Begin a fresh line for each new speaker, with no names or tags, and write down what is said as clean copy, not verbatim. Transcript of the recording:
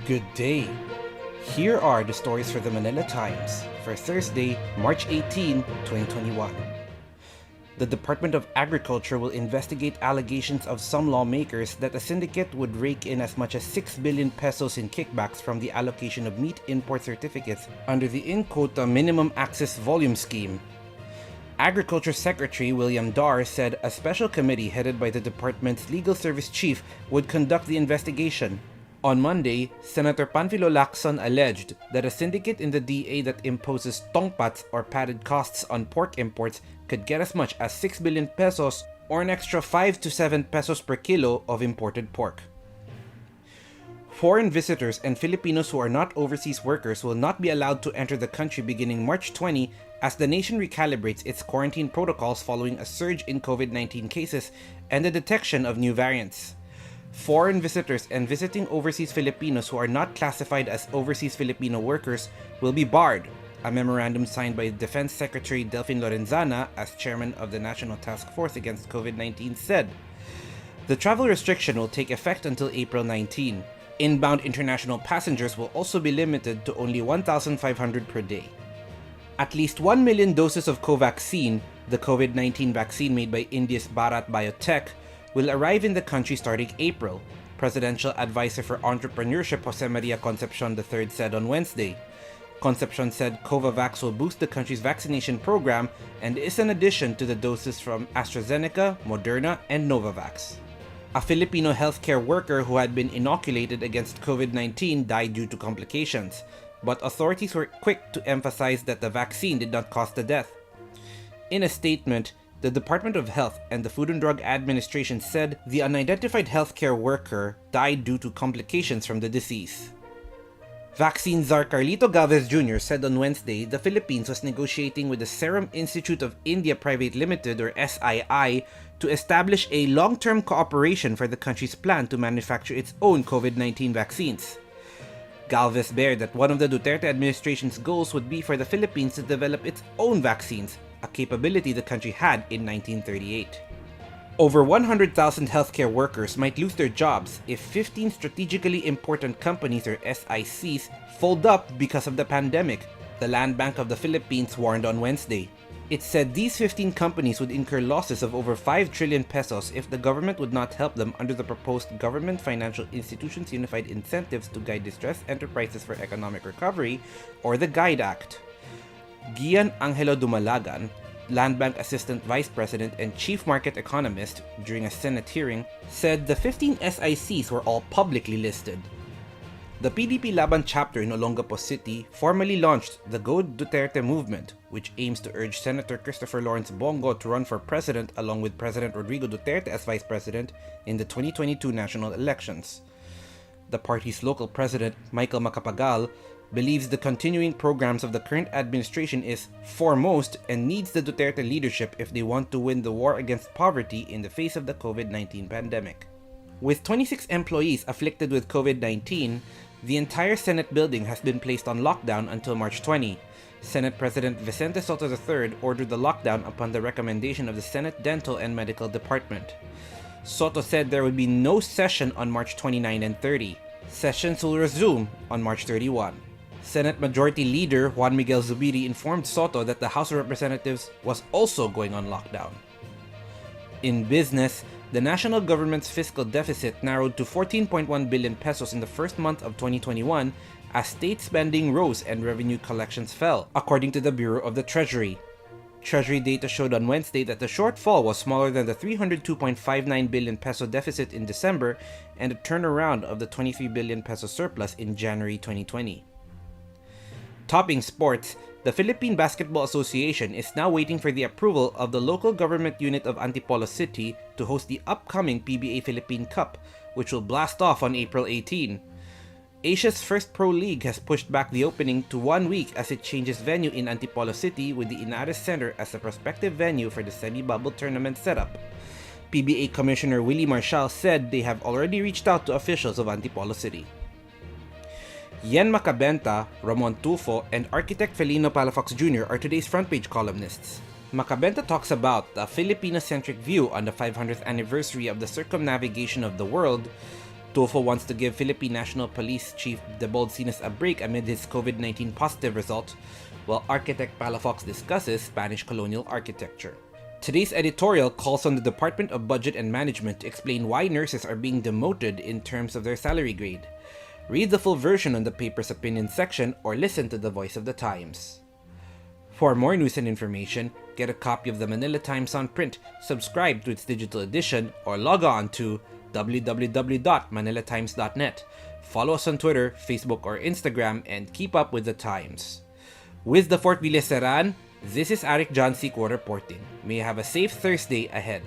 Good day. Here are the stories for the Manila Times for Thursday, March 18, 2021. The Department of Agriculture will investigate allegations of some lawmakers that a syndicate would rake in as much as 6 billion pesos in kickbacks from the allocation of meat import certificates under the KUWTT Minimum Access Volume Scheme. Agriculture Secretary William Dar said a special committee headed by the department's legal service chief would conduct the investigation. On Monday, Senator Panfilo Lacson alleged that a syndicate in the DA that imposes tongpats or padded costs on pork imports could get as much as 6 billion pesos or an extra 5 to 7 pesos per kilo of imported pork. Foreign visitors and Filipinos who are not overseas workers will not be allowed to enter the country beginning March 20 as the nation recalibrates its quarantine protocols following a surge in COVID-19 cases and the detection of new variants. Foreign visitors and visiting overseas Filipinos who are not classified as overseas Filipino workers will be barred, a memorandum signed by Defense Secretary Delfin Lorenzana as chairman of the National Task Force Against COVID-19 said. The travel restriction will take effect until April 19. Inbound international passengers will also be limited to only 1,500 per day. At least 1 million doses of COVAXIN, the COVID-19 vaccine made by India's Bharat Biotech, will arrive in the country starting April, Presidential Advisor for Entrepreneurship Jose Maria Concepcion III said on Wednesday. Concepcion said Covovax will boost the country's vaccination program and is an addition to the doses from AstraZeneca, Moderna, and Novavax. A Filipino healthcare worker who had been inoculated against COVID-19 died due to complications, but authorities were quick to emphasize that the vaccine did not cause the death. In a statement, the Department of Health and the Food and Drug Administration said the unidentified healthcare worker died due to complications from the disease. Vaccine czar Carlito Galvez Jr. said on Wednesday the Philippines was negotiating with the Serum Institute of India Private Limited or SII to establish a long-term cooperation for the country's plan to manufacture its own COVID-19 vaccines. Galvez bared that one of the Duterte administration's goals would be for the Philippines to develop its own vaccines, a capability the country had in 1938. Over 100,000 healthcare workers might lose their jobs if 15 strategically important companies or SICs fold up because of the pandemic, the Land Bank of the Philippines warned on Wednesday. It said these 15 companies would incur losses of over 5 trillion pesos if the government would not help them under the proposed Government Financial Institutions Unified Incentives to Guide Distressed Enterprises for Economic Recovery, or the GUIDE Act. Gian Angelo Dumalagan, Land Bank Assistant Vice President and Chief Market Economist, during a Senate hearing, said the 15 SICs were all publicly listed. The PDP Laban chapter in Olongapo City formally launched the Go Duterte movement, which aims to urge Senator Christopher Lawrence Bongo to run for president along with President Rodrigo Duterte as vice president in the 2022 national elections. The party's local president, Michael Macapagal, believes the continuing programs of the current administration is foremost and needs the Duterte leadership if they want to win the war against poverty in the face of the COVID-19 pandemic. With 26 employees afflicted with COVID-19, the entire Senate building has been placed on lockdown until March 20. Senate President Vicente Soto III ordered the lockdown upon the recommendation of the Senate Dental and Medical Department. Soto said there would be no session on March 29 and 30. Sessions will resume on March 31. Senate Majority Leader Juan Miguel Zubiri informed Soto that the House of Representatives was also going on lockdown. In business, the national government's fiscal deficit narrowed to 14.1 billion pesos in the first month of 2021 as state spending rose and revenue collections fell, according to the Bureau of the Treasury. Treasury data showed on Wednesday that the shortfall was smaller than the 302.59 billion peso deficit in December and a turnaround of the 23 billion peso surplus in January 2020. Topping sports, the Philippine Basketball Association is now waiting for the approval of the local government unit of Antipolo City to host the upcoming PBA Philippine Cup, which will blast off on April 18. Asia's first pro league has pushed back the opening to 1 week as it changes venue in Antipolo City with the Inares Center as the prospective venue for the semi-bubble tournament setup. PBA Commissioner Willie Marshall said they have already reached out to officials of Antipolo City. Yen Macabenta, Ramon Tulfo, and architect Felino Palafox Jr. are today's front page columnists. Macabenta talks about the Filipino-centric view on the 500th anniversary of the circumnavigation of the world, Tulfo wants to give Philippine National Police Chief Debold Sinas a break amid his COVID-19 positive result, while architect Palafox discusses Spanish colonial architecture. Today's editorial calls on the Department of Budget and Management to explain why nurses are being demoted in terms of their salary grade. Read the full version on the paper's opinion section or listen to the voice of the Times. For more news and information, get a copy of the Manila Times on print, subscribe to its digital edition, or log on to www.manilatimes.net. Follow us on Twitter, Facebook, or Instagram, and keep up with the Times. With the Fort Villa Seran, this is Arik John Seco reporting. May you have a safe Thursday ahead.